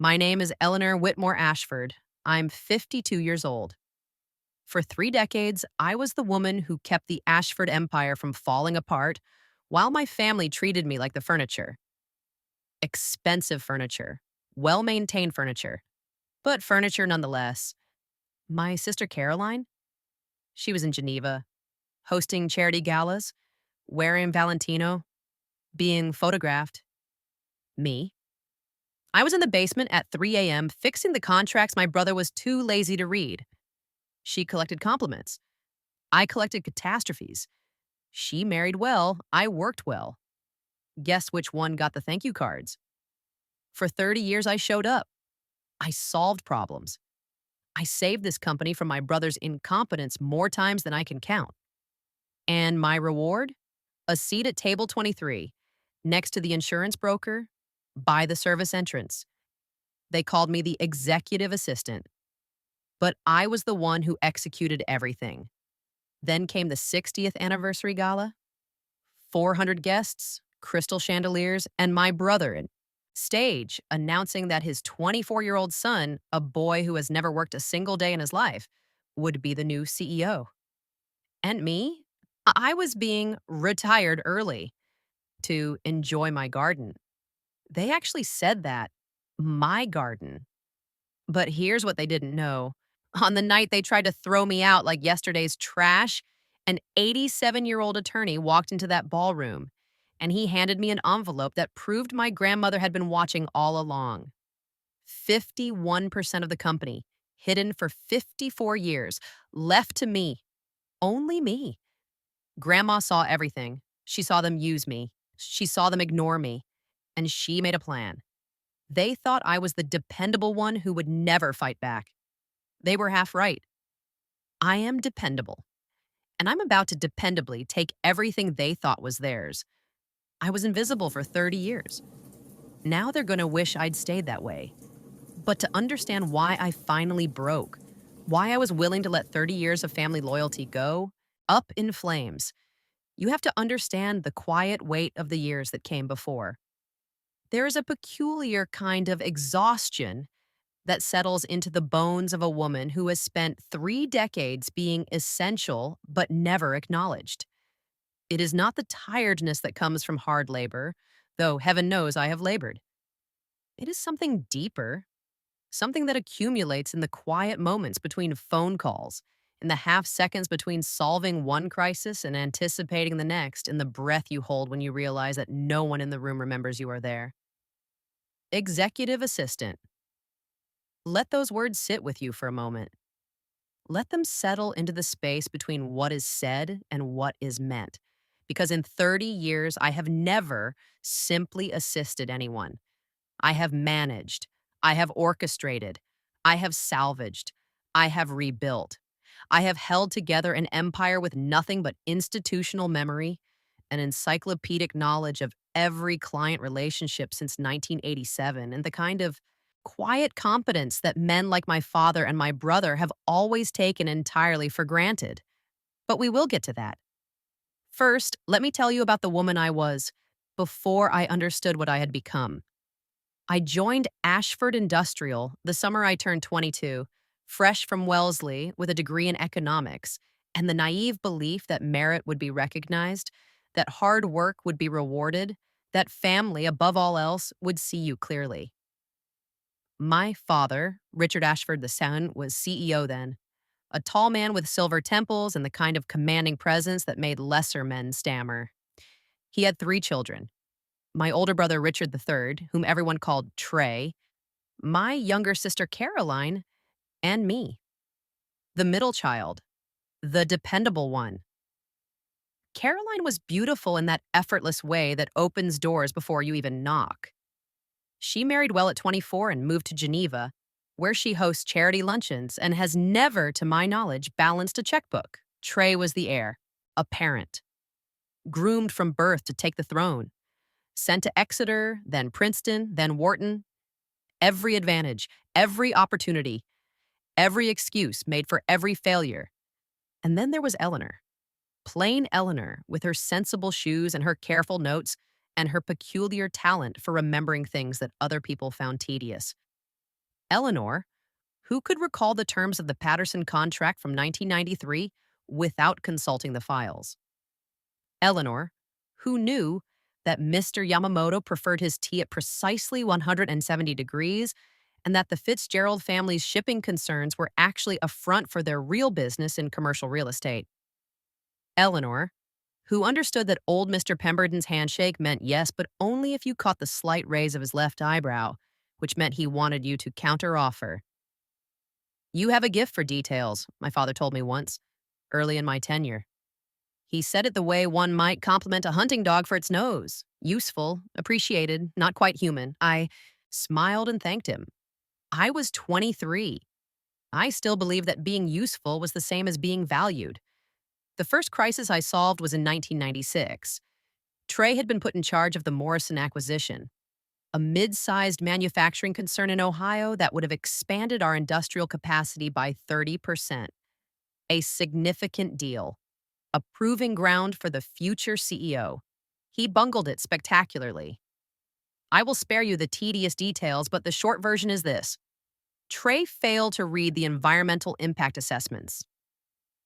My name is Eleanor Whitmore-Ashford. I'm 52 years old. For 3 decades, I was the woman who kept the Ashford empire from falling apart while my family treated me like the furniture. Expensive furniture, well maintained furniture, but furniture nonetheless. My sister Caroline, she was in Geneva, hosting charity galas, wearing Valentino, being photographed. Me. I was in the basement at 3 a.m. fixing the contracts my brother was too lazy to read. She collected compliments. I collected catastrophes. She married well. I worked well. Guess which one got the thank you cards? For 30 years, I showed up. I solved problems. I saved this company from my brother's incompetence more times than I can count. And my reward? A seat at table 23, next to the insurance broker, by the service entrance. They called me the executive assistant. But I was the one who executed everything. Then came the 60th anniversary gala, 400 guests, crystal chandeliers, and my brother in stage announcing that his 24-year-old son, a boy who has never worked a single day in his life, would be the new CEO. And me? I was being retired early to enjoy my garden. They actually said that, my garden. But here's what they didn't know. On the night they tried to throw me out like yesterday's trash, an 87-year-old attorney walked into that ballroom, and he handed me an envelope that proved my grandmother had been watching all along. 51% of the company, hidden for 54 years, left to me. Only me. Grandma saw everything. She saw them use me. She saw them ignore me. And she made a plan. They thought I was the dependable one who would never fight back. They were half right. I am dependable, and I'm about to dependably take everything they thought was theirs. I was invisible for 30 years. Now they're going to wish I'd stayed that way. But to understand why I finally broke, why I was willing to let 30 years of family loyalty go, up in flames, you have to understand the quiet weight of the years that came before. There is a peculiar kind of exhaustion that settles into the bones of a woman who has spent 3 decades being essential but never acknowledged. It is not the tiredness that comes from hard labor, though heaven knows I have labored. It is something deeper, something that accumulates in the quiet moments between phone calls, in the half seconds between solving one crisis and anticipating the next, in the breath you hold when you realize that no one in the room remembers you are there. Executive assistant. Let those words sit with you for a moment. Let them settle into the space between what is said and what is meant. Because in 30 years, I have never simply assisted anyone. I have managed. I have orchestrated. I have salvaged. I have rebuilt. I have held together an empire with nothing but institutional memory, an encyclopedic knowledge of every client relationship since 1987, and the kind of quiet competence that men like my father and my brother have always taken entirely for granted. But we will get to that. First, let me tell you about the woman I was before I understood what I had become. I joined Ashford Industrial the summer I turned 22, fresh from Wellesley with a degree in economics, and the naive belief that merit would be recognized, that hard work would be rewarded, that family, above all else, would see you clearly. My father, Richard Ashford II, was CEO then, a tall man with silver temples and the kind of commanding presence that made lesser men stammer. He had 3 children. My older brother, Richard III, whom everyone called Trey, my younger sister, Caroline, and me. The middle child, the dependable one. Caroline was beautiful in that effortless way that opens doors before you even knock. She married well at 24 and moved to Geneva, where she hosts charity luncheons and has never, to my knowledge, balanced a checkbook. Trey was the heir, a parent, groomed from birth to take the throne, sent to Exeter, then Princeton, then Wharton. Every advantage, every opportunity, every excuse made for every failure. And then there was Eleanor. Plain Eleanor, with her sensible shoes and her careful notes, and her peculiar talent for remembering things that other people found tedious. Eleanor, who could recall the terms of the Patterson contract from 1993 without consulting the files. Eleanor, who knew that Mr. Yamamoto preferred his tea at precisely 170 degrees and that the Fitzgerald family's shipping concerns were actually a front for their real business in commercial real estate. Eleanor, who understood that old Mr. Pemberton's handshake meant yes, but only if you caught the slight raise of his left eyebrow, which meant he wanted you to counteroffer. You have a gift for details, my father told me once, early in my tenure. He said it the way one might compliment a hunting dog for its nose. Useful, appreciated, not quite human. I smiled and thanked him. I was 23. I still believed that being useful was the same as being valued. The first crisis I solved was in 1996. Trey had been put in charge of the Morrison acquisition, a mid-sized manufacturing concern in Ohio that would have expanded our industrial capacity by 30%. A significant deal, a proving ground for the future CEO. He bungled it spectacularly. I will spare you the tedious details, but the short version is this. Trey failed to read the environmental impact assessments.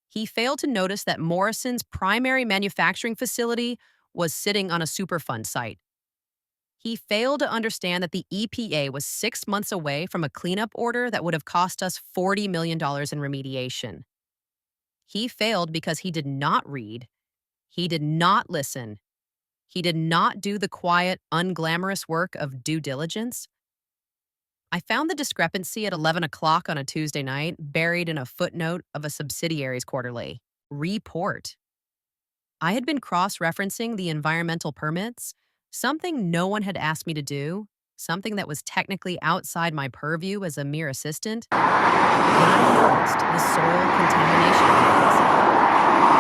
He failed to notice that Morrison's primary manufacturing facility was sitting on a Superfund site. He failed to understand that the EPA was 6 months away from a cleanup order that would have cost us $40 million in remediation. He failed because he did not read, he did not listen, he did not do the quiet, unglamorous work of due diligence. I found the discrepancy at 11 o'clock on a Tuesday night buried in a footnote of a subsidiary's quarterly report. I had been cross-referencing the environmental permits, something no one had asked me to do, something that was technically outside my purview as a mere assistant, when I noticed the soil contamination readings.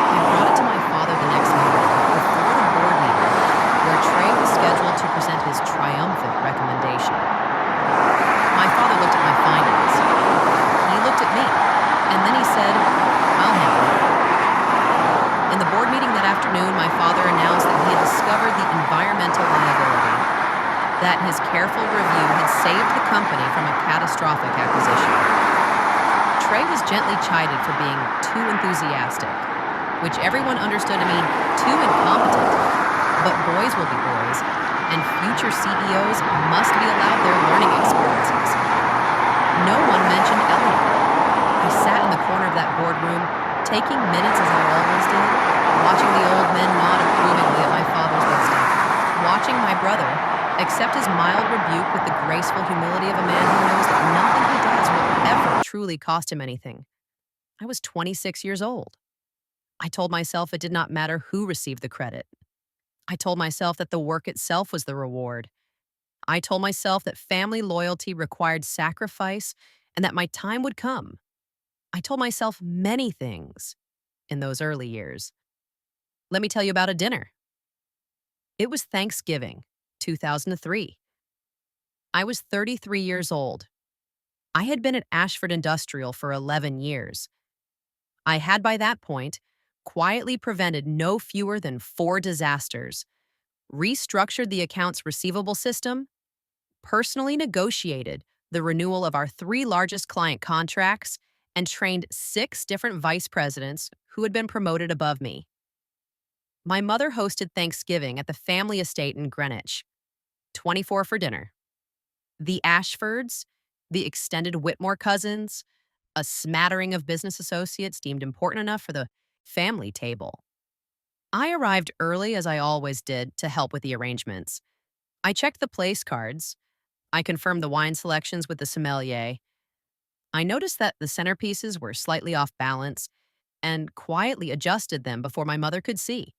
I brought it to my father the next morning before the board meeting, where Trey was scheduled to present his triumphant recommendation. My father looked at my findings. He looked at me, and then he said, "I'll handle it." In the board meeting that afternoon, my father announced that he had discovered the environmental liability, that his careful review had saved the company from a catastrophic acquisition. Trey was gently chided for being too enthusiastic, which everyone understood to mean too incompetent. But boys will be boys, and future CEOs must be allowed their learning experiences. No one mentioned Eleanor. I sat in the corner of that boardroom, taking minutes as I always did, watching the old men nod approvingly at my father's wisdom, watching my brother accept his mild rebuke with the graceful humility of a man who knows that nothing he does will ever truly cost him anything. I was 26 years old. I told myself it did not matter who received the credit. I told myself that the work itself was the reward. I told myself that family loyalty required sacrifice and that my time would come. I told myself many things in those early years. Let me tell you about a dinner. It was Thanksgiving, 2003. I was 33 years old. I had been at Ashford Industrial for 11 years. I had by that point quietly prevented no fewer than 4 disasters, restructured the accounts receivable system, personally negotiated the renewal of our 3 largest client contracts, and trained 6 different vice presidents who had been promoted above me. My mother hosted Thanksgiving at the family estate in Greenwich. 24 for dinner. The Ashfords, the extended Whitmore cousins, a smattering of business associates deemed important enough for the family table. I arrived early, as I always did, to help with the arrangements. I checked the place cards. I confirmed the wine selections with the sommelier. I noticed that the centerpieces were slightly off balance and quietly adjusted them before my mother could see.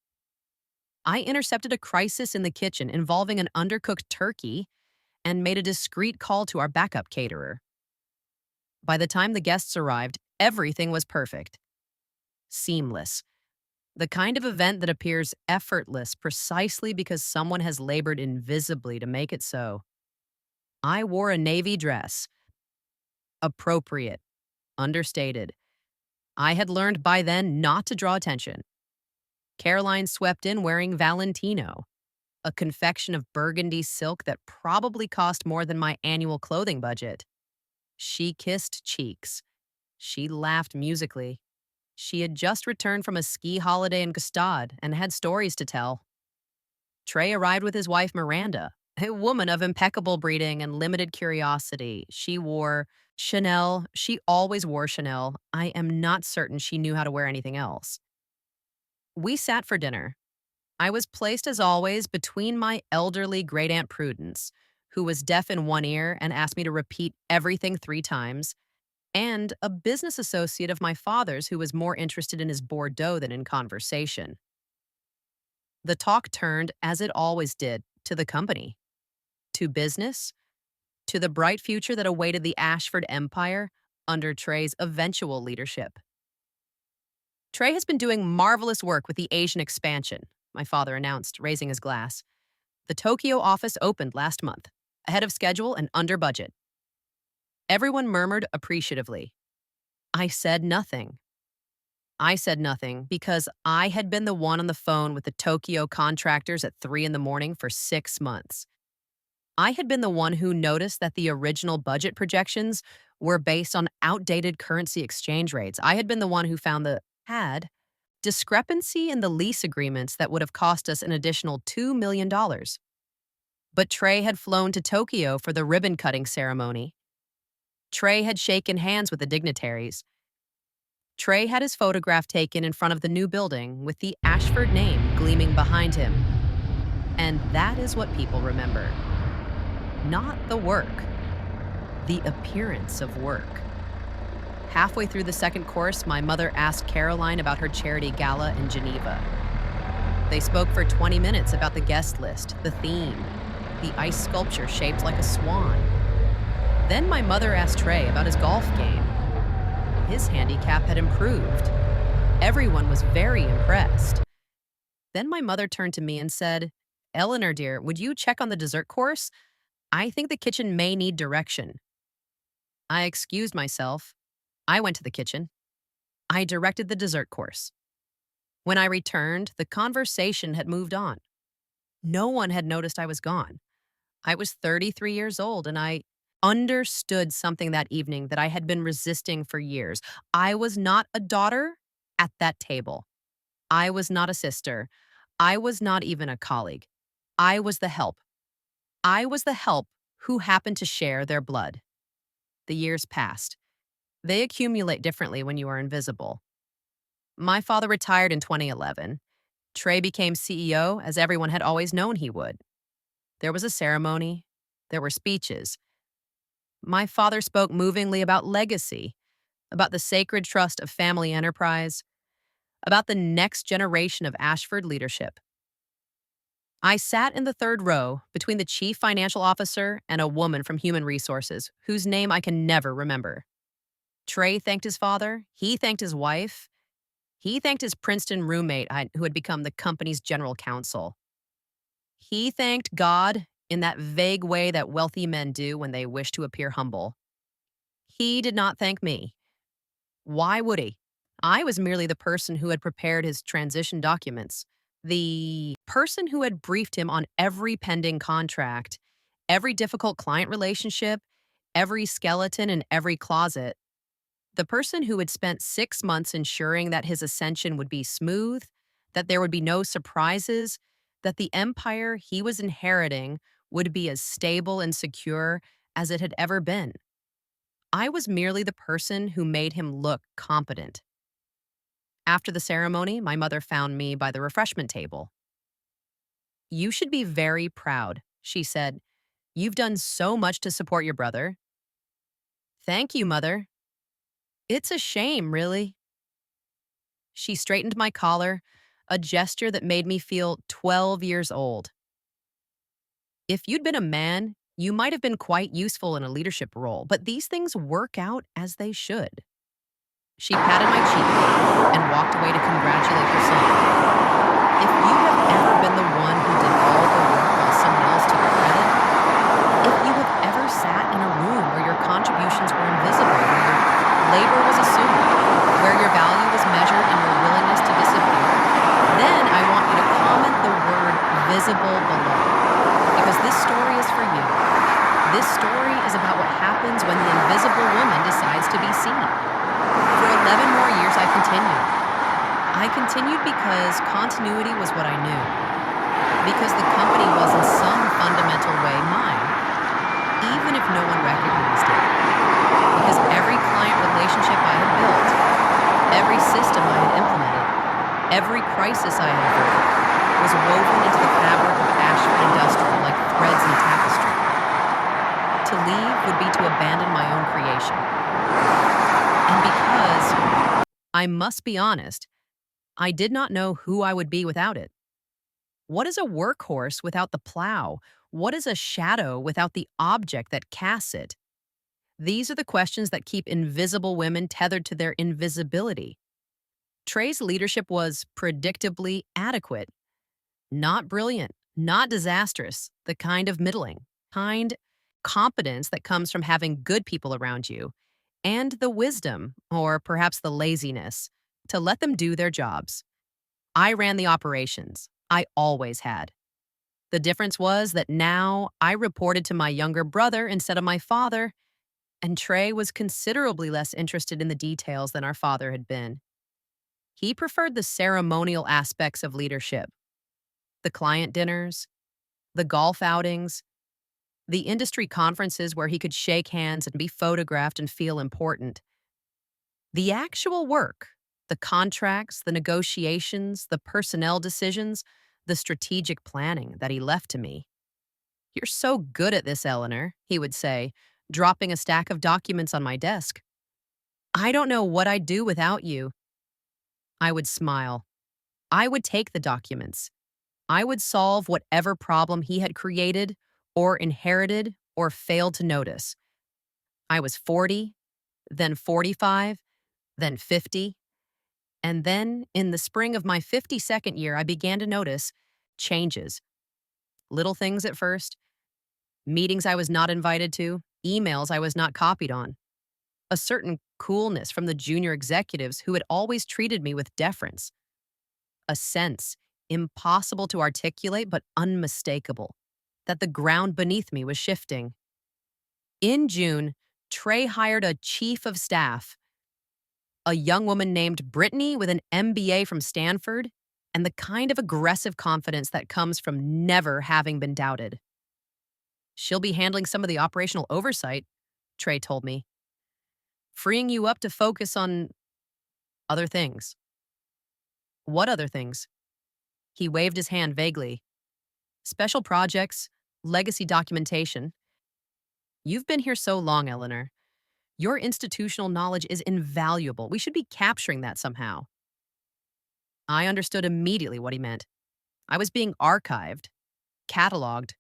I intercepted a crisis in the kitchen involving an undercooked turkey and made a discreet call to our backup caterer. By the time the guests arrived, everything was perfect. Seamless. The kind of event that appears effortless precisely because someone has labored invisibly to make it so. I wore a navy dress. Appropriate. Understated. I had learned by then not to draw attention. Caroline swept in wearing Valentino, a confection of burgundy silk that probably cost more than my annual clothing budget. She kissed cheeks. She laughed musically. She had just returned from a ski holiday in Gstaad and had stories to tell. Trey arrived with his wife Miranda, a woman of impeccable breeding and limited curiosity. She wore Chanel. She always wore Chanel. I am not certain she knew how to wear anything else. We sat for dinner. I was placed, as always, between my elderly great aunt Prudence, who was deaf in one ear and asked me to repeat everything 3 times, and a business associate of my father's who was more interested in his Bordeaux than in conversation. The talk turned, as it always did, to the company, to business, to the bright future that awaited the Ashford Empire under Trey's eventual leadership. Trey has been doing marvelous work with the Asian expansion, my father announced, raising his glass. The Tokyo office opened last month, ahead of schedule and under budget. Everyone murmured appreciatively. I said nothing. I said nothing because I had been the one on the phone with the Tokyo contractors at 3 in the morning for 6 months. I had been the one who noticed that the original budget projections were based on outdated currency exchange rates. I had been the one who found the discrepancy in the lease agreements that would have cost us an additional $2 million. But Trey had flown to Tokyo for the ribbon-cutting ceremony. Trey had shaken hands with the dignitaries. Trey had his photograph taken in front of the new building with the Ashford name gleaming behind him. And that is what people remember. Not the work, the appearance of work. Halfway through the second course, my mother asked Caroline about her charity gala in Geneva. They spoke for 20 minutes about the guest list, the theme, the ice sculpture shaped like a swan. Then my mother asked Trey about his golf game. His handicap had improved. Everyone was very impressed. Then my mother turned to me and said, "Eleanor, dear, would you check on the dessert course? I think the kitchen may need direction." I excused myself. I went to the kitchen. I directed the dessert course. When I returned, the conversation had moved on. No one had noticed I was gone. I was 33 years old, and I understood something that evening that I had been resisting for years. I was not a daughter at that table. I was not a sister. I was not even a colleague. I was the help. I was the help who happened to share their blood. The years passed. They accumulate differently when you are invisible. My father retired in 2011. Trey became CEO, as everyone had always known he would. There was a ceremony. There were speeches. My father spoke movingly about legacy, about the sacred trust of family enterprise, about the next generation of Ashford leadership. I sat in the third row between the chief financial officer and a woman from human resources, whose name I can never remember. Trey thanked his father. He thanked his wife. He thanked his Princeton roommate who had become the company's general counsel. He thanked God in that vague way that wealthy men do when they wish to appear humble. He did not thank me. Why would he? I was merely the person who had prepared his transition documents, the person who had briefed him on every pending contract, every difficult client relationship, every skeleton in every closet, the person who had spent 6 months ensuring that his ascension would be smooth, that there would be no surprises, that the empire he was inheriting would be as stable and secure as it had ever been. I was merely the person who made him look competent. After the ceremony, my mother found me by the refreshment table. "You should be very proud," she said. "You've done so much to support your brother." "Thank you, Mother." "It's a shame, really." She straightened my collar, a gesture that made me feel 12 years old. "If you'd been a man, you might have been quite useful in a leadership role, but these things work out as they should." She patted my cheek and walked away to congratulate her son. If you have ever been the one who did all the work while someone else took credit, if you have ever sat in a room where your contributions were invisible, where your labor was assumed, where your value was measured in your willingness to disappear, then I want you to comment the word visible below. Because this story is for you. This story is about what happened happens when the invisible woman decides to be seen. For 11 more years, I continued. I continued because continuity was what I knew, because the company was in some fundamental way mine, even if no one recognized it, because every client relationship I had built, every system I had implemented, every crisis I had averted, was woven into the fabric of Ashford Industrial like threads in a tapestry. To leave would be to abandon my own creation. And because, I must be honest, I did not know who I would be without it. What is a workhorse without the plow? What is a shadow without the object that casts it? These are the questions that keep invisible women tethered to their invisibility. Trey's leadership was predictably adequate, not brilliant, not disastrous, the kind of middling, kind competence that comes from having good people around you, and the wisdom, or perhaps the laziness, to let them do their jobs. I ran the operations. I always had. The difference was that now I reported to my younger brother instead of my father, and Trey was considerably less interested in the details than our father had been. He preferred the ceremonial aspects of leadership, the client dinners, the golf outings, the industry conferences where he could shake hands and be photographed and feel important. The actual work, the contracts, the negotiations, the personnel decisions, the strategic planning that he left to me. "You're so good at this, Eleanor," he would say, dropping a stack of documents on my desk. "I don't know what I'd do without you." I would smile. I would take the documents. I would solve whatever problem he had created or inherited or failed to notice. I was 40, then 45, then 50, and then in the spring of my 52nd year, I began to notice changes. Little things at first, meetings I was not invited to, emails I was not copied on, a certain coolness from the junior executives who had always treated me with deference, a sense, impossible to articulate but unmistakable, that the ground beneath me was shifting. In June, Trey hired a chief of staff, a young woman named Brittany with an MBA from Stanford, and the kind of aggressive confidence that comes from never having been doubted. "She'll be handling some of the operational oversight," Trey told me, "freeing you up to focus on other things." "What other things?" He waved his hand vaguely. "Special projects, legacy documentation." "You've been here so long, Eleanor. Your institutional knowledge is invaluable. We should be capturing that somehow." I understood immediately what he meant. I was being archived, cataloged,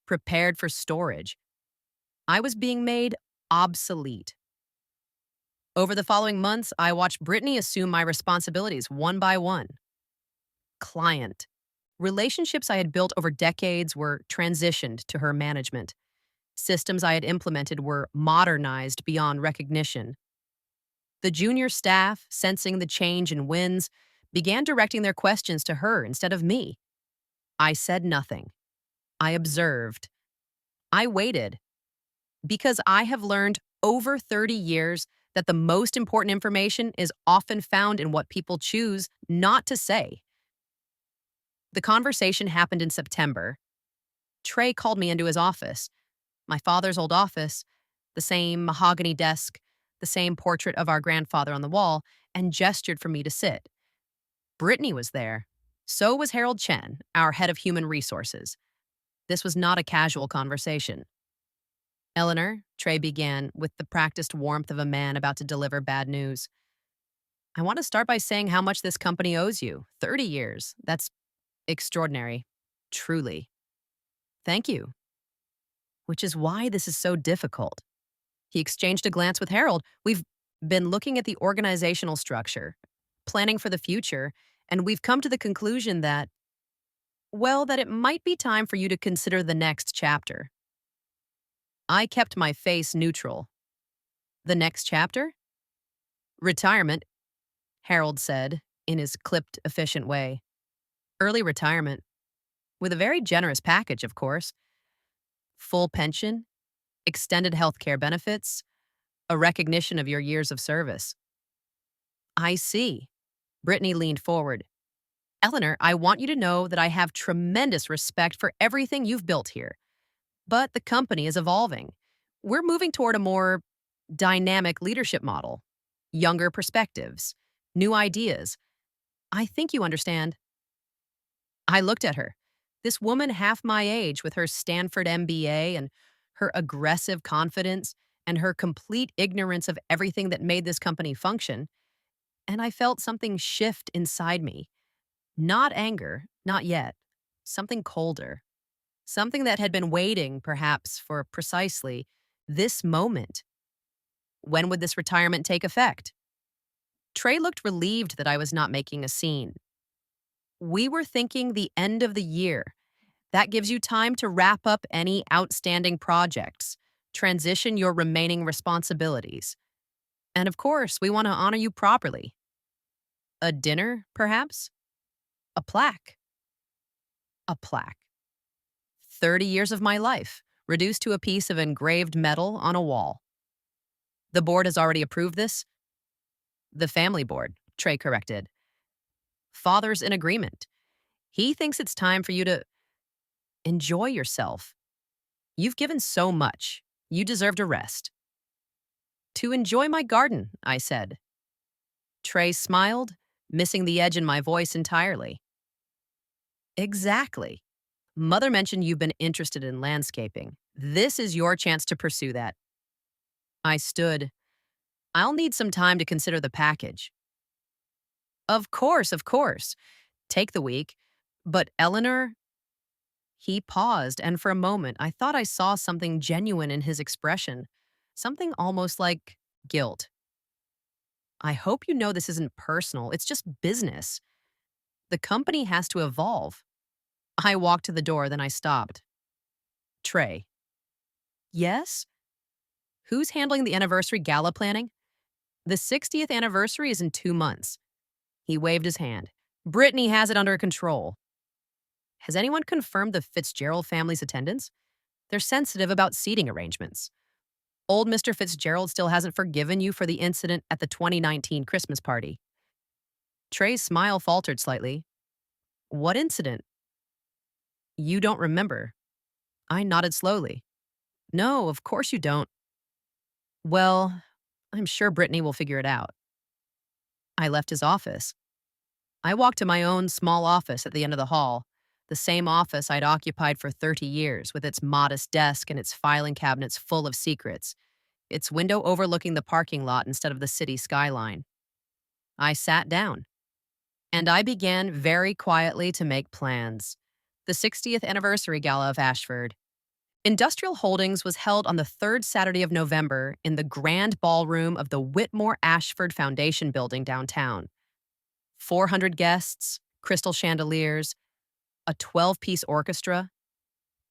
prepared for storage. I was being made obsolete. Over the following months, I watched Brittany assume my responsibilities one by one. Client. Relationships I had built over decades were transitioned to her management. Systems I had implemented were modernized beyond recognition. The junior staff, sensing the change in winds, began directing their questions to her instead of me. I said nothing. I observed. I waited. Because I have learned over 30 years that the most important information is often found in what people choose not to say. The conversation happened in September. Trey called me into his office, my father's old office, the same mahogany desk, the same portrait of our grandfather on the wall, and gestured for me to sit. Brittany was there. So was Harold Chen, our head of human resources. This was not a casual conversation. "Eleanor," Trey began with the practiced warmth of a man about to deliver bad news, "I want to start by saying how much this company owes you. 30 years. That's extraordinary. Truly. Thank you. Which is why this is so difficult." He exchanged a glance with Harold. "We've been looking at the organizational structure, planning for the future, and we've come to the conclusion that, well, that it might be time for you to consider the next chapter." I kept my face neutral. "The next chapter?" "Retirement," Harold said, in his clipped, efficient way. "Early retirement. With a very generous package, of course. Full pension, extended health care benefits, a recognition of your years of service. I see. Brittany leaned forward. Eleanor, I want you to know that I have tremendous respect for everything you've built here. But the company is evolving. We're moving toward a more dynamic leadership model, younger perspectives, new ideas. I think you understand. I looked at her. This woman half my age with her Stanford MBA and her aggressive confidence and her complete ignorance of everything that made this company function. And I felt something shift inside me. Not anger, not yet. Something colder. Something that had been waiting, perhaps, for precisely this moment. When would this retirement take effect? Trey looked relieved that I was not making a scene. We were thinking the end of the year. That gives you time to wrap up any outstanding projects, transition your remaining responsibilities. And of course, we want to honor you properly. A dinner, perhaps? A plaque. A plaque. 30 years of my life, reduced to a piece of engraved metal on a wall. The board has already approved this? The family board, Trey corrected. Father's in agreement. He thinks it's time for you to enjoy yourself. You've given so much. You deserved a rest. To enjoy my garden, I said. Trey smiled, missing the edge in my voice entirely. Exactly. Mother mentioned you've been interested in landscaping. This is your chance to pursue that. I stood. I'll need some time to consider the package. Of course, of course. Take the week. But Eleanor, he paused, and for a moment I thought I saw something genuine in his expression, something almost like guilt. I hope you know this isn't personal, it's just business. The company has to evolve. I walked to the door, then I stopped. Trey. Yes? Who's handling the anniversary gala planning? The 60th anniversary is in 2 months. He waved his hand. Brittany has it under control. Has anyone confirmed the Fitzgerald family's attendance? They're sensitive about seating arrangements. Old Mr. Fitzgerald still hasn't forgiven you for the incident at the 2019 Christmas party. Trey's smile faltered slightly. What incident? You don't remember. I nodded slowly. No, of course you don't. Well, I'm sure Brittany will figure it out. I left his office. I walked to my own small office at the end of the hall, the same office I'd occupied for 30 years, with its modest desk and its filing cabinets full of secrets, its window overlooking the parking lot instead of the city skyline. I sat down, and I began very quietly to make plans. The 60th anniversary gala of Ashford Industrial Holdings was held on the third Saturday of November in the grand ballroom of the Whitmore-Ashford Foundation building downtown. 400 guests, crystal chandeliers, a 12-piece orchestra,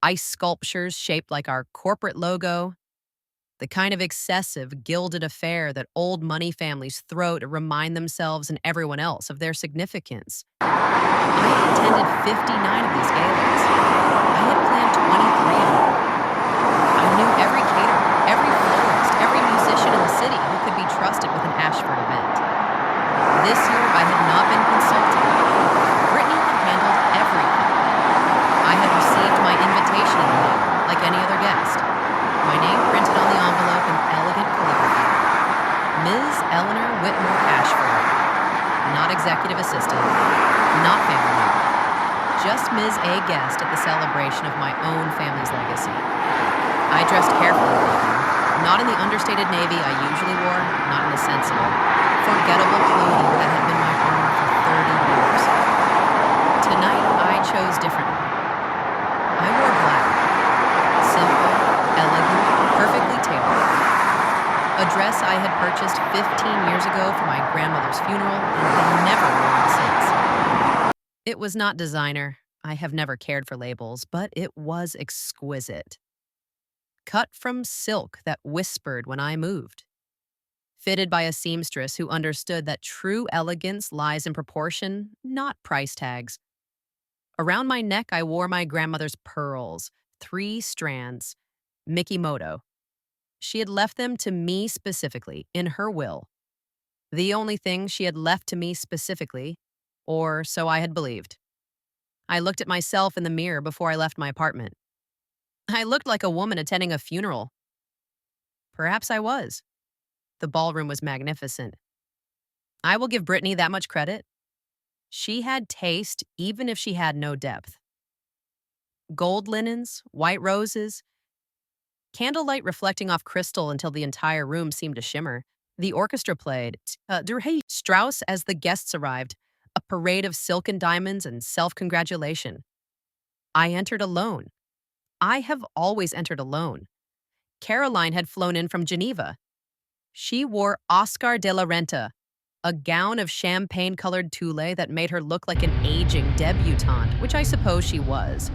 ice sculptures shaped like our corporate logo, the kind of excessive, gilded affair that old money families throw to remind themselves and everyone else of their significance. I had attended 59 of these galas. I had planned 23 of them. I knew every caterer, every florist, every musician in the city who could be trusted with an Ashford event. This year, I had not been consulted. Brittany had handled everything. I had received my invitation in the mail, like any other guest. My name printed on the envelope in elegant calligraphy. Ms. Eleanor Whitmore-Ashford. Not executive assistant, not family member. Just Ms. A guest at the celebration of my own family's legacy. I dressed carefully, not in the understated navy I usually wore, not in the sensible, forgettable clothing that had been my own for 30 years. Tonight, I chose differently. I wore black. Simple, elegant, perfectly tailored. A dress I had purchased 15 years ago for my grandmother's funeral and had never worn since. It was not designer. I have never cared for labels, but it was exquisite. Cut from silk that whispered when I moved. Fitted by a seamstress who understood that true elegance lies in proportion, not price tags. Around my neck, I wore my grandmother's pearls, 3 strands, Mikimoto, She had left them to me specifically in her will. The only thing she had left to me specifically, or so I had believed. I looked at myself in the mirror before I left my apartment. I looked like a woman attending a funeral. Perhaps I was. The ballroom was magnificent. I will give Brittany that much credit. She had taste even if she had no depth. Gold linens, white roses, candlelight reflecting off crystal until the entire room seemed to shimmer. The orchestra played Der Hey Strauss as the guests arrived, a parade of silken diamonds and self-congratulation. I entered alone. I have always entered alone. Caroline had flown in from Geneva. She wore Oscar de la Renta, a gown of champagne-colored tulle that made her look like an aging debutante, which I suppose she was.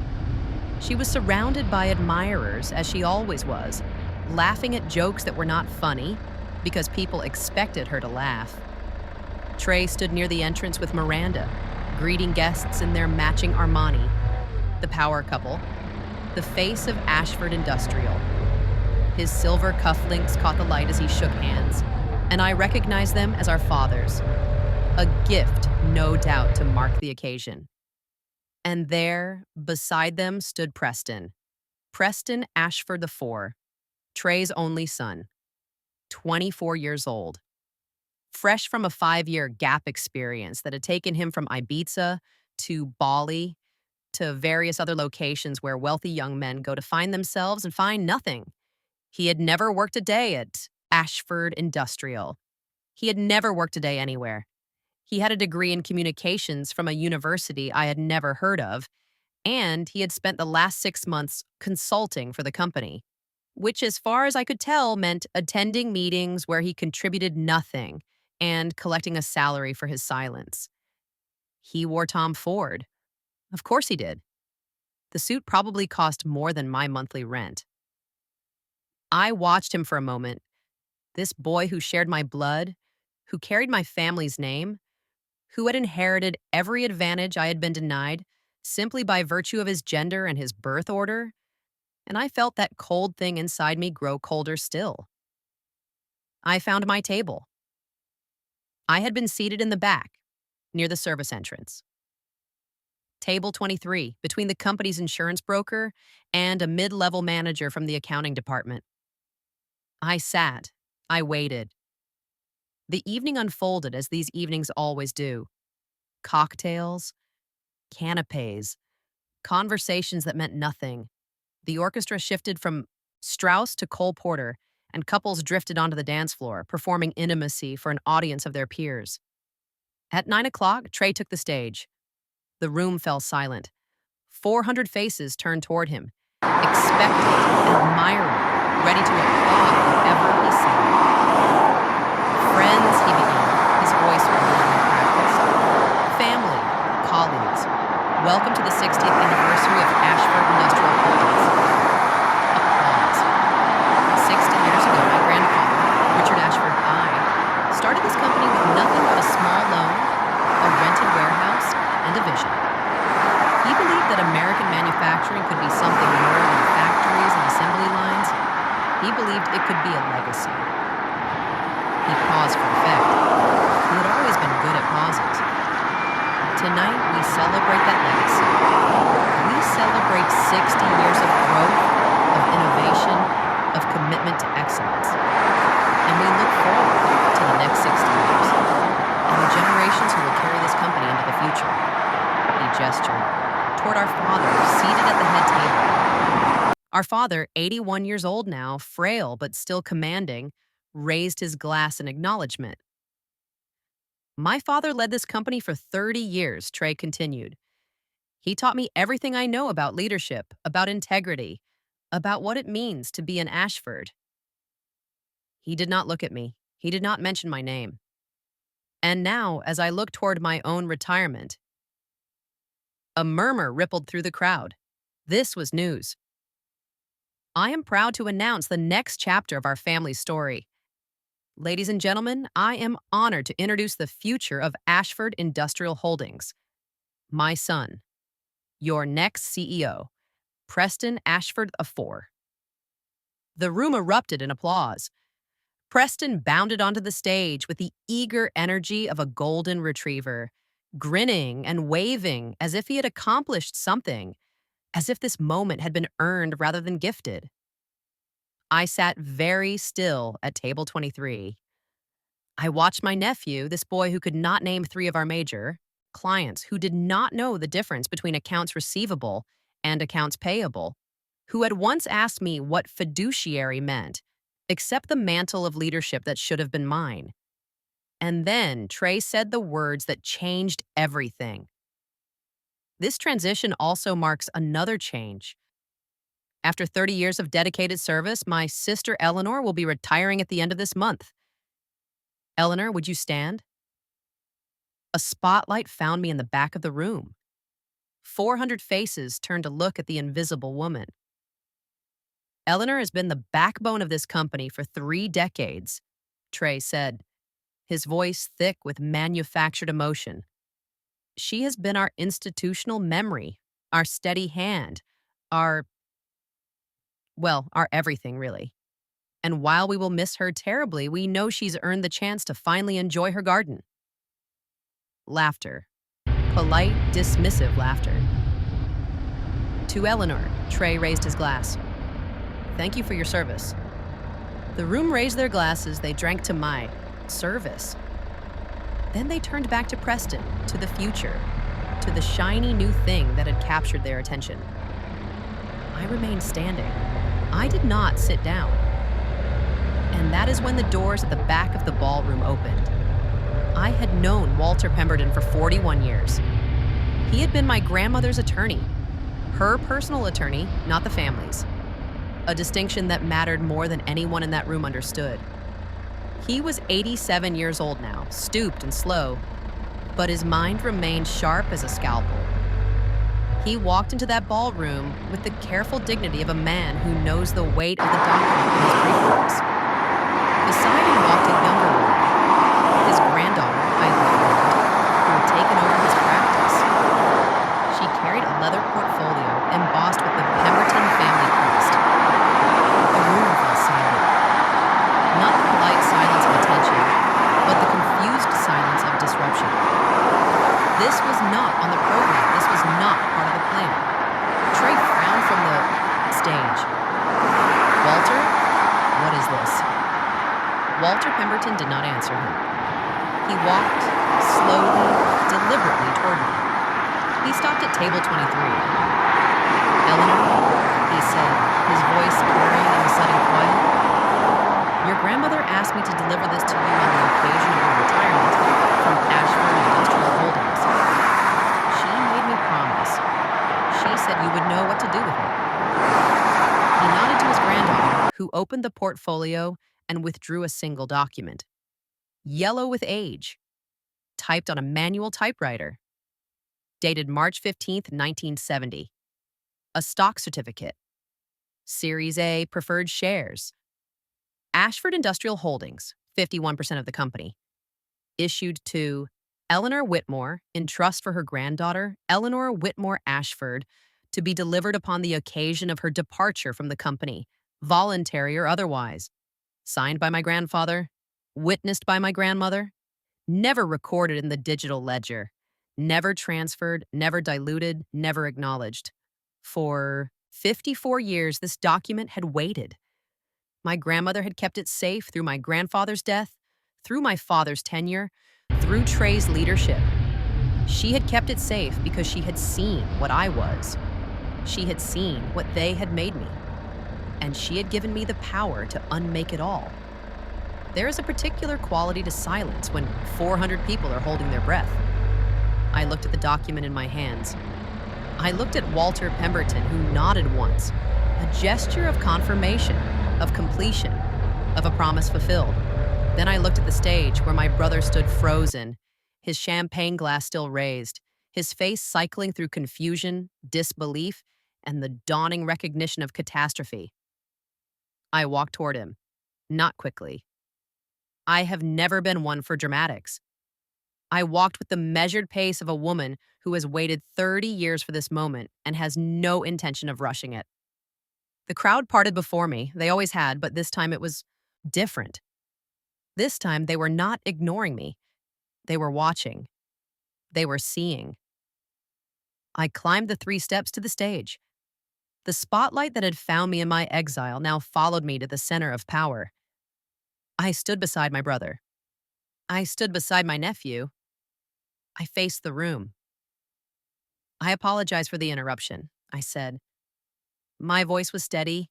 She was surrounded by admirers, as she always was, laughing at jokes that were not funny, because people expected her to laugh. Trey stood near the entrance with Miranda, greeting guests in their matching Armani. The power couple, the face of Ashford Industrial. His silver cufflinks caught the light as he shook hands, and I recognized them as our fathers. A gift, no doubt, to mark the occasion. And there, beside them, stood Preston. Preston Ashford IV, Trey's only son, 24 years old. Fresh from a 5-year gap experience that had taken him from Ibiza to Bali to various other locations where wealthy young men go to find themselves and find nothing. He had never worked a day at Ashford Industrial. He had never worked a day anywhere. He had a degree in communications from a university I had never heard of, and he had spent the last 6 months consulting for the company, which, as far as I could tell, meant attending meetings where he contributed nothing and collecting a salary for his silence. He wore Tom Ford. Of course he did. The suit probably cost more than my monthly rent. I watched him for a moment. This boy who shared my blood, who carried my family's name, who had inherited every advantage I had been denied simply by virtue of his gender and his birth order, and I felt that cold thing inside me grow colder still. I found my table. I had been seated in the back, near the service entrance. Table 23, between the company's insurance broker and a mid-level manager from the accounting department. I sat. I waited. The evening unfolded as these evenings always do. Cocktails, canapes, conversations that meant nothing. The orchestra shifted from Strauss to Cole Porter, and couples drifted onto the dance floor, performing intimacy for an audience of their peers. At 9 o'clock, Trey took the stage. The room fell silent. 400 faces turned toward him, expectant, admiring, ready to applaud whatever he said. Friends, he began, his voice warm and practiced. Family, colleagues, welcome to the 60th anniversary of Ashford Industrial Holdings. Applause. 60 years ago, my grandfather, Richard Ashford I, started this company with nothing but a small loan, a rented warehouse, and a vision. He believed that American manufacturing could be something more than factories and assembly lines. He believed it could be a legacy. He paused for effect. He had always been good at pauses. Tonight, we celebrate that legacy. We celebrate 60 years of growth, of innovation, of commitment to excellence. And we look forward to the next 60 years and the generations who will carry this company into the future. He gestured toward our father, seated at the head table. Our father, 81 years old now, frail but still commanding, raised his glass in acknowledgement. My father led this company for 30 years, Trey continued. He taught me everything I know about leadership, about integrity, about what it means to be an Ashford. He did not look at me. He did not mention my name. And now, as I look toward my own retirement, a murmur rippled through the crowd. This was news. I am proud to announce the next chapter of our family story. Ladies and gentlemen, I am honored to introduce the future of Ashford Industrial Holdings. My son, your next CEO, Preston Ashford IV. The room erupted in applause. Preston bounded onto the stage with the eager energy of a golden retriever, grinning and waving as if he had accomplished something, as if this moment had been earned rather than gifted. I sat very still at table 23. I watched my nephew, this boy who could not name three of our major clients, who did not know the difference between accounts receivable and accounts payable, who had once asked me what fiduciary meant, accept the mantle of leadership that should have been mine. And then Trey said the words that changed everything. This transition also marks another change. After 30 years of dedicated service, my sister Eleanor will be retiring at the end of this month. Eleanor, would you stand? A spotlight found me in the back of the room. 400 faces turned to look at the invisible woman. Eleanor has been the backbone of this company for 3 decades, Trey said, his voice thick with manufactured emotion. She has been our institutional memory, our steady hand, our everything, really. And while we will miss her terribly, we know she's earned the chance to finally enjoy her garden. Laughter. Polite, dismissive laughter. To Eleanor, Trey raised his glass. Thank you for your service. The room raised their glasses. They drank to my service. Then they turned back to Preston, to the future, to the shiny new thing that had captured their attention. I remained standing. I did not sit down. And that is when the doors at the back of the ballroom opened. I had known Walter Pemberton for 41 years. He had been my grandmother's attorney, her personal attorney, not the family's. A distinction that mattered more than anyone in that room understood. He was 87 years old now, stooped and slow, but his mind remained sharp as a scalpel. He walked into that ballroom with the careful dignity of a man who knows the weight of the document in his briefcase. Beside him walked a younger woman, his granddaughter, I learned, who had taken over his practice. She carried a leather portfolio embossed with the Pemberton family crest. The room fell silent. Not the polite silence of attention, but the confused silence of disruption. This was not on the program. This was not part of the plan. Trey frowned from the stage. Walter, what is this? Walter Pemberton did not answer him. He walked slowly, deliberately toward me. He stopped at table 23. Eleanor, he said, his voice pouring in the sudden quiet. Your grandmother asked me to deliver this to you on the occasion of your retirement from Ashford Industrial Holdings. She made me promise. She said you would know what to do with it. He nodded to his granddaughter, who opened the portfolio and withdrew a single document. Yellow with age, typed on a manual typewriter. Dated March 15th, 1970. A stock certificate. Series A preferred shares. Ashford Industrial Holdings, 51% of the company. Issued to Eleanor Whitmore in trust for her granddaughter, Eleanor Whitmore-Ashford, to be delivered upon the occasion of her departure from the company, voluntary or otherwise. Signed by my grandfather, witnessed by my grandmother, never recorded in the digital ledger, never transferred, never diluted, never acknowledged. For 54 years, this document had waited. My grandmother had kept it safe through my grandfather's death, through my father's tenure, through Trey's leadership. She had kept it safe because she had seen what I was. She had seen what they had made me. And she had given me the power to unmake it all. There is a particular quality to silence when 400 people are holding their breath. I looked at the document in my hands. I looked at Walter Pemberton, who nodded once, a gesture of confirmation, of completion, of a promise fulfilled. Then I looked at the stage where my brother stood frozen, his champagne glass still raised, his face cycling through confusion, disbelief, and the dawning recognition of catastrophe. I walked toward him, not quickly. I have never been one for dramatics. I walked with the measured pace of a woman who has waited 30 years for this moment and has no intention of rushing it. The crowd parted before me. They always had, but this time it was different. This time they were not ignoring me. They were watching. They were seeing. I climbed the 3 steps to the stage. The spotlight that had found me in my exile now followed me to the center of power. I stood beside my brother. I stood beside my nephew. I faced the room. I apologize for the interruption, I said. My voice was steady.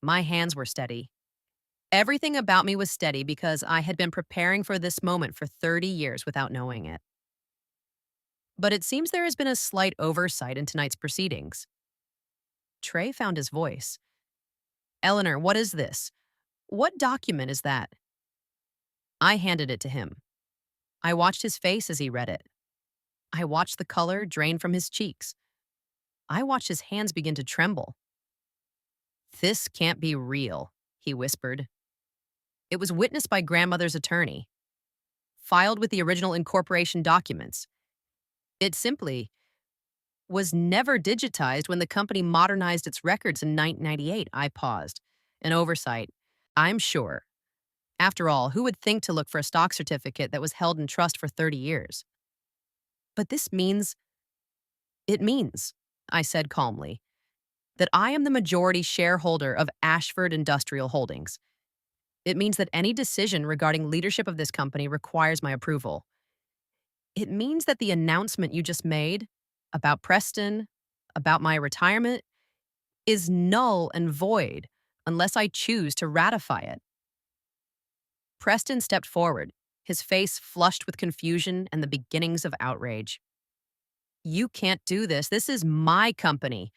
My hands were steady. Everything about me was steady because I had been preparing for this moment for 30 years without knowing it. But it seems there has been a slight oversight in tonight's proceedings. Trey found his voice. Eleanor, what is this? What document is that? I handed it to him. I watched his face as he read it. I watched the color drain from his cheeks. I watched his hands begin to tremble. This can't be real, he whispered. It was witnessed by grandmother's attorney, filed with the original incorporation documents. It simply was never digitized when the company modernized its records in 1998. I paused. An oversight. I'm sure. After all, who would think to look for a stock certificate that was held in trust for 30 years? But it means, I said calmly, that I am the majority shareholder of Ashford Industrial Holdings. It means that any decision regarding leadership of this company requires my approval. It means that the announcement you just made about Preston, about my retirement, is null and void unless I choose to ratify it. Preston stepped forward, his face flushed with confusion and the beginnings of outrage. You can't do this. This is my company.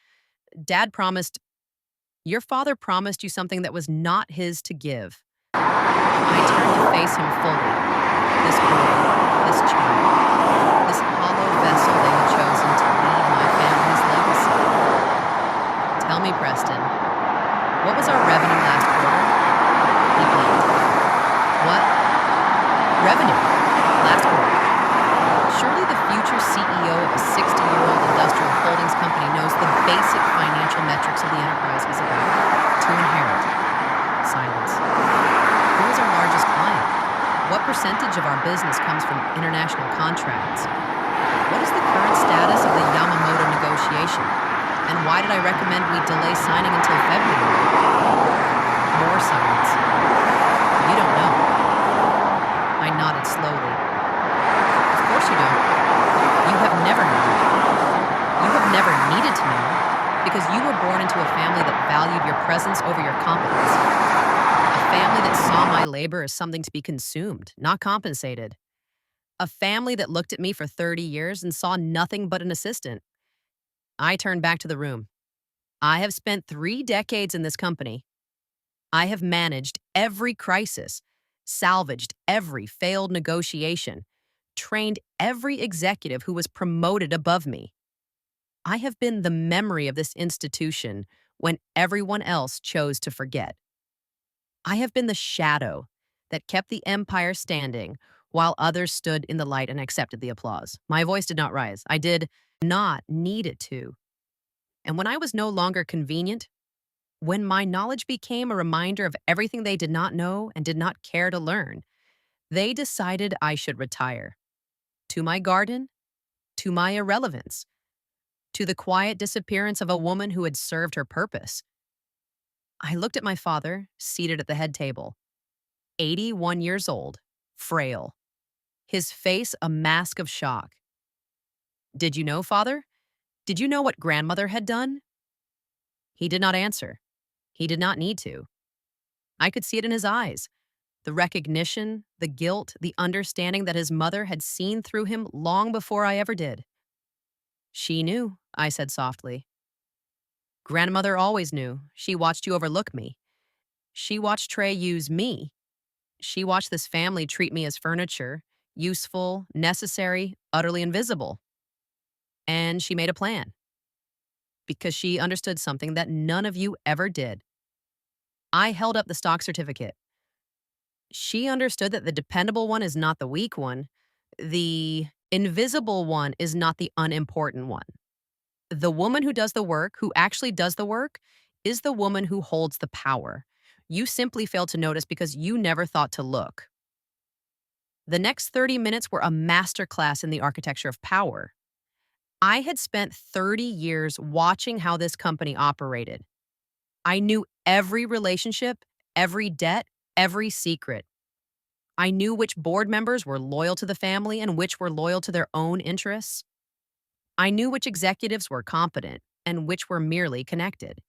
Your father promised you something that was not his to give. I turned to face him fully. This boy, this child, this hollow vessel they had chosen to lead my family's legacy. Tell me, Preston, what was our revenue last quarter? He blinked. What? Revenue? Last quarter? Surely the future CEO of a 60-year-old industrial holdings company knows the basic financial metrics of the enterprise he's about to inherit. Silence. Who is our largest client? What percentage of our business comes from international contracts? What is the current status of the Yamamoto negotiation? And why did I recommend we delay signing until February? More silence. You don't know. I nodded slowly. Of course you don't. You have never known. You have never needed to know because you were born into a family that valued your presence over your competence. A family that saw my labor as something to be consumed, not compensated. A family that looked at me for 30 years and saw nothing but an assistant. I turned back to the room. I have spent 3 decades in this company. I have managed every crisis, salvaged every failed negotiation, trained every executive who was promoted above me. I have been the memory of this institution when everyone else chose to forget. I have been the shadow that kept the empire standing while others stood in the light and accepted the applause. My voice did not rise. I did not need it to. And when I was no longer convenient, when my knowledge became a reminder of everything they did not know and did not care to learn, they decided I should retire. To my garden, to my irrelevance, to the quiet disappearance of a woman who had served her purpose. I looked at my father, seated at the head table, 81 years old, frail, his face a mask of shock. Did you know, Father? Did you know what grandmother had done? He did not answer. He did not need to. I could see it in his eyes. The recognition, the guilt, the understanding that his mother had seen through him long before I ever did. She knew, I said softly. Grandmother always knew. She watched you overlook me. She watched Trey use me. She watched this family treat me as furniture, useful, necessary, utterly invisible. And she made a plan. Because she understood something that none of you ever did. I held up the stock certificate. She understood that the dependable one is not the weak one. The invisible one is not the unimportant one. The woman who does the work, who actually does the work, is the woman who holds the power. You simply fail to notice because you never thought to look. The next 30 minutes were a masterclass in the architecture of power. I had spent 30 years watching how this company operated. I knew every relationship, every debt, every secret. I knew which board members were loyal to the family and which were loyal to their own interests. I knew which executives were competent and which were merely connected.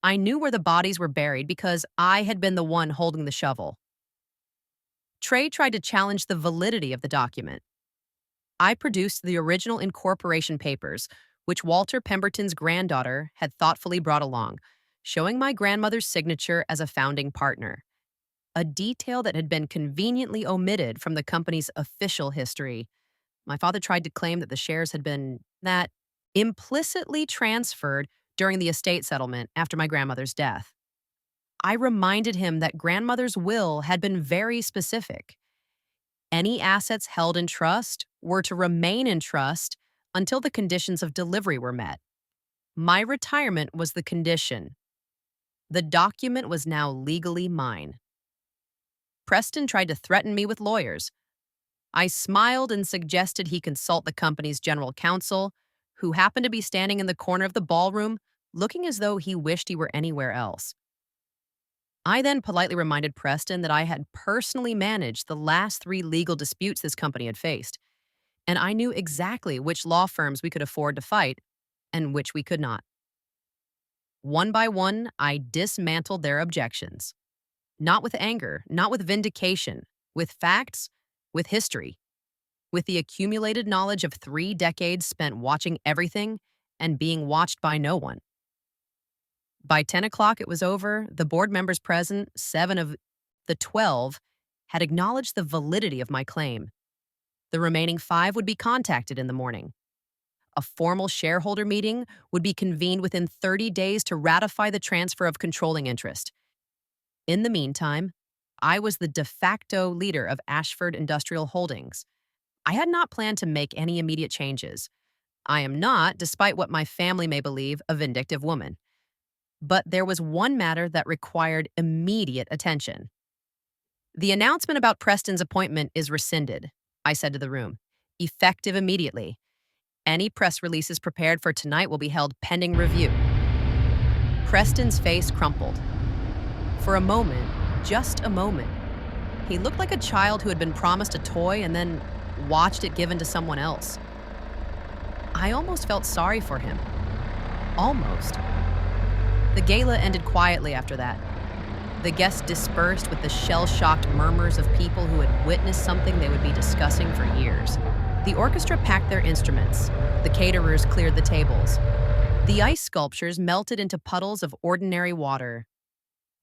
I knew where the bodies were buried because I had been the one holding the shovel. Trey tried to challenge the validity of the document. I produced the original incorporation papers, which Walter Pemberton's granddaughter had thoughtfully brought along, showing my grandmother's signature as a founding partner, a detail that had been conveniently omitted from the company's official history. My father tried to claim that the shares had been implicitly transferred during the estate settlement after my grandmother's death. I reminded him that grandmother's will had been very specific. Any assets held in trust were to remain in trust until the conditions of delivery were met. My retirement was the condition. The document was now legally mine. Preston tried to threaten me with lawyers. I smiled and suggested he consult the company's general counsel, who happened to be standing in the corner of the ballroom, looking as though he wished he were anywhere else. I then politely reminded Preston that I had personally managed the last 3 legal disputes this company had faced, and I knew exactly which law firms we could afford to fight and which we could not. One by one, I dismantled their objections. Not with anger, not with vindication, with facts, with history, with the accumulated knowledge of 3 decades spent watching everything and being watched by no one. By 10 o'clock, it was over. The board members present, 7 of the 12, had acknowledged the validity of my claim. The remaining 5 would be contacted in the morning. A formal shareholder meeting would be convened within 30 days to ratify the transfer of controlling interest. In the meantime, I was the de facto leader of Ashford Industrial Holdings. I had not planned to make any immediate changes. I am not, despite what my family may believe, a vindictive woman. But there was one matter that required immediate attention. The announcement about Preston's appointment is rescinded, I said to the room, effective immediately. Any press releases prepared for tonight will be held pending review. Preston's face crumpled. For a moment, just a moment, he looked like a child who had been promised a toy and then watched it given to someone else. I almost felt sorry for him. Almost. The gala ended quietly after that. The guests dispersed with the shell-shocked murmurs of people who had witnessed something they would be discussing for years. The orchestra packed their instruments. The caterers cleared the tables. The ice sculptures melted into puddles of ordinary water.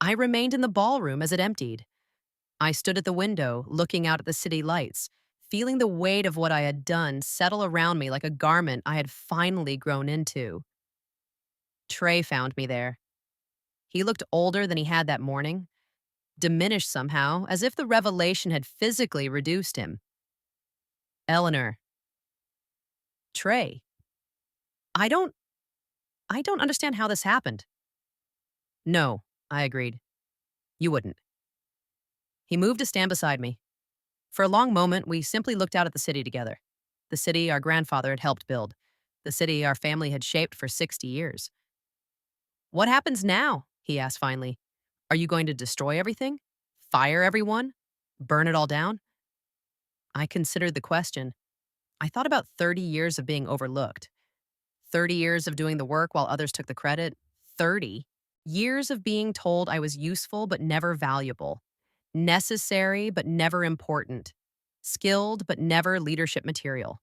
I remained in the ballroom as it emptied. I stood at the window, looking out at the city lights, feeling the weight of what I had done settle around me like a garment I had finally grown into. Trey found me there. He looked older than he had that morning, diminished somehow, as if the revelation had physically reduced him. Eleanor. Trey. I don't understand how this happened. No, I agreed. You wouldn't. He moved to stand beside me. For a long moment, we simply looked out at the city together. The city our grandfather had helped build. The city our family had shaped for 60 years. What happens now? He asked finally. Are you going to destroy everything? Fire everyone? Burn it all down? I considered the question. I thought about 30 years of being overlooked. 30 years of doing the work while others took the credit. 30 years of being told I was useful but never valuable. Necessary but never important. Skilled but never leadership material.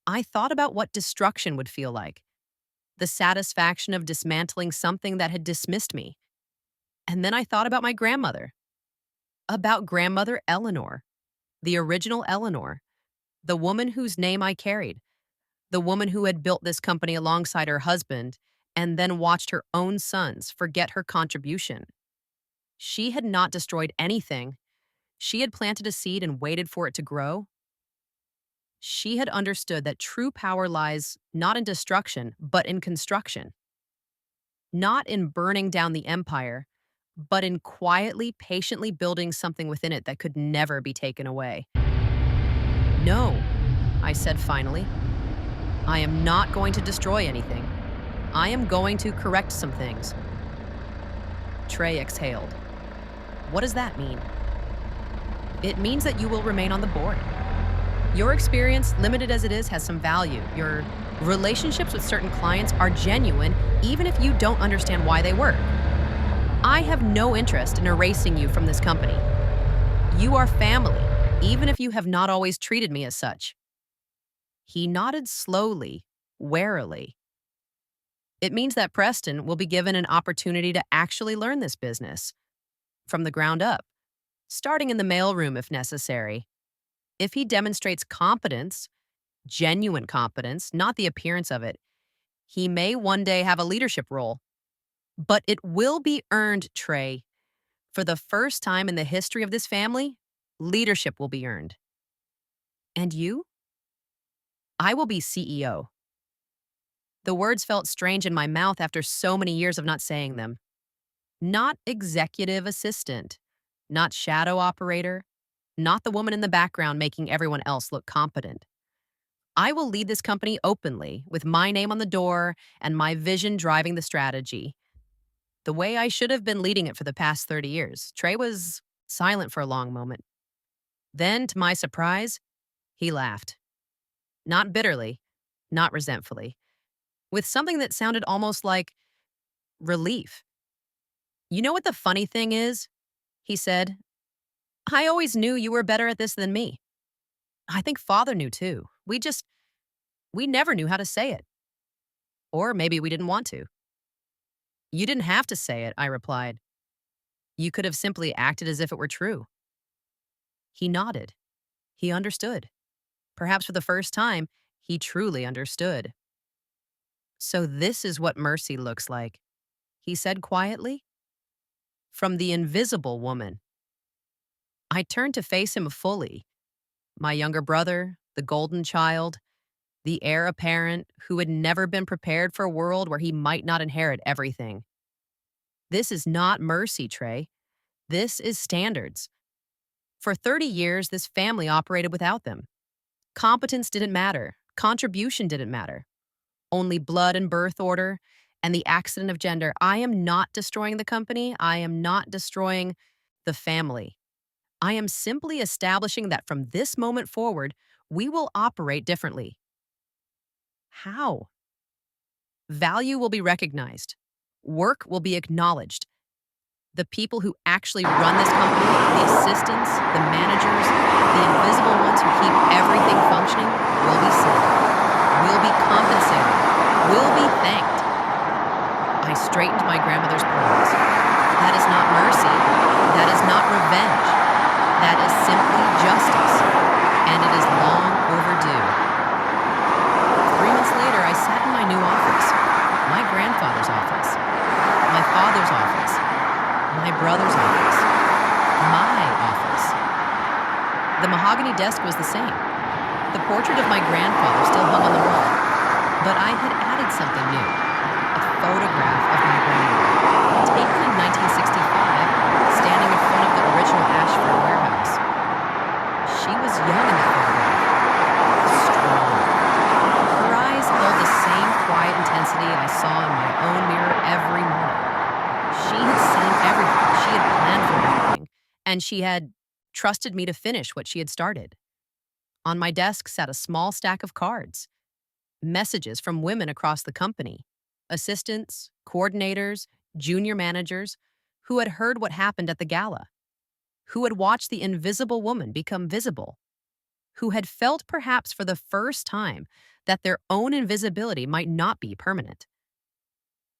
I thought about what destruction would feel like. The satisfaction of dismantling something that had dismissed me. And then I thought about my grandmother. About grandmother Eleanor. The original Eleanor. The woman whose name I carried. The woman who had built this company alongside her husband and then watched her own sons forget her contribution. She had not destroyed anything. She had planted a seed and waited for it to grow. She had understood that true power lies not in destruction, but in construction. not in burning down the empire, but in quietly, patiently building something within it that could never be taken away. No, I said finally. I am not going to destroy anything. I am going to correct some things. Trey exhaled. What does that mean? It means that you will remain on the board. Your experience, limited as it is, has some value. Your relationships with certain clients are genuine, even if you don't understand why they work. I have no interest in erasing you from this company. You are family, even if you have not always treated me as such. He nodded slowly, warily. It means that Preston will be given an opportunity to actually learn this business from the ground up, starting in the mailroom if necessary. If he demonstrates competence, genuine competence, not the appearance of it, he may one day have a leadership role. But it will be earned, Trey. For the first time in the history of this family, leadership will be earned. And you? I will be CEO. The words felt strange in my mouth after so many years of not saying them. Not executive assistant, not shadow operator, not the woman in the background making everyone else look competent. I will lead this company openly, with my name on the door and my vision driving the strategy. The way I should have been leading it for the past 30 years. Trey was silent for a long moment. Then, to my surprise, he laughed. Not bitterly, not resentfully, with something that sounded almost like relief. You know what the funny thing is? He said, I always knew you were better at this than me. I think Father knew too. We never knew how to say it. Or maybe we didn't want to. You didn't have to say it, I replied. You could have simply acted as if it were true. He nodded. He understood. Perhaps for the first time, he truly understood. So this is what mercy looks like, he said quietly. From the invisible woman. I turned to face him fully. My younger brother, the golden child, the heir apparent who had never been prepared for a world where he might not inherit everything. This is not mercy, Trey. This is standards. For 30 years, this family operated without them. Competence didn't matter. Contribution didn't matter. Only blood and birth order and the accident of gender. I am not destroying the company. I am not destroying the family. I am simply establishing that from this moment forward, we will operate differently. How? Value will be recognized. Work will be acknowledged. The people who actually run this company, the assistants, the managers, the invisible ones who keep everything functioning, will be seen, will be compensated, will be thanked. I straightened my grandmother's pearls. That is not mercy. That is not revenge. That is simply justice. And it is long overdue. 3 months later, I sat in my new office. My grandfather's office. My father's office. My brother's office. My office. The mahogany desk was the same. The portrait of my grandfather still hung on the wall. But I had added something new. A photograph of my grandmother, taken in 1965, standing in front of the original Ashford warehouse. She was young in the photograph. Strong. Her eyes held the same quiet intensity I saw in my own mirror every morning. She had seen everything. She had planned for everything. And she had trusted me to finish what she had started. On my desk sat a small stack of cards. Messages from women across the company. Assistants, coordinators, junior managers, who had heard what happened at the gala. Who had watched the invisible woman become visible. Who had felt perhaps for the first time that their own invisibility might not be permanent.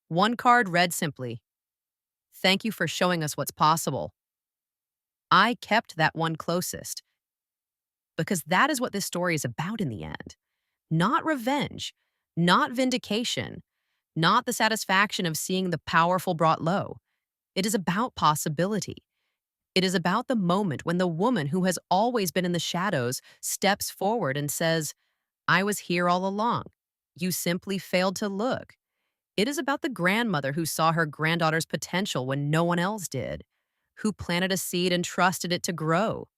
One card read simply, "Thank you for showing us what's possible." I kept that one closest, because that is what this story is about in the end. Not revenge, not vindication, not the satisfaction of seeing the powerful brought low. It is about possibility. It is about the moment when the woman who has always been in the shadows steps forward and says, I was here all along. You simply failed to look. It is about the grandmother who saw her granddaughter's potential when no one else did, who planted a seed and trusted it to grow,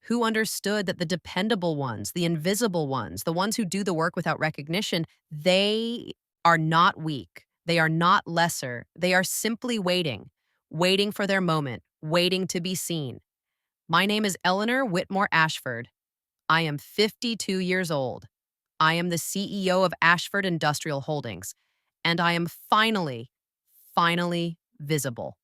who understood that the dependable ones, the invisible ones, the ones who do the work without recognition, they are not weak. They are not lesser. They are simply waiting, waiting for their moment, waiting to be seen. My name is Eleanor Whitmore-Ashford. I am 52 years old. I am the CEO of Ashford Industrial Holdings, and I am finally visible.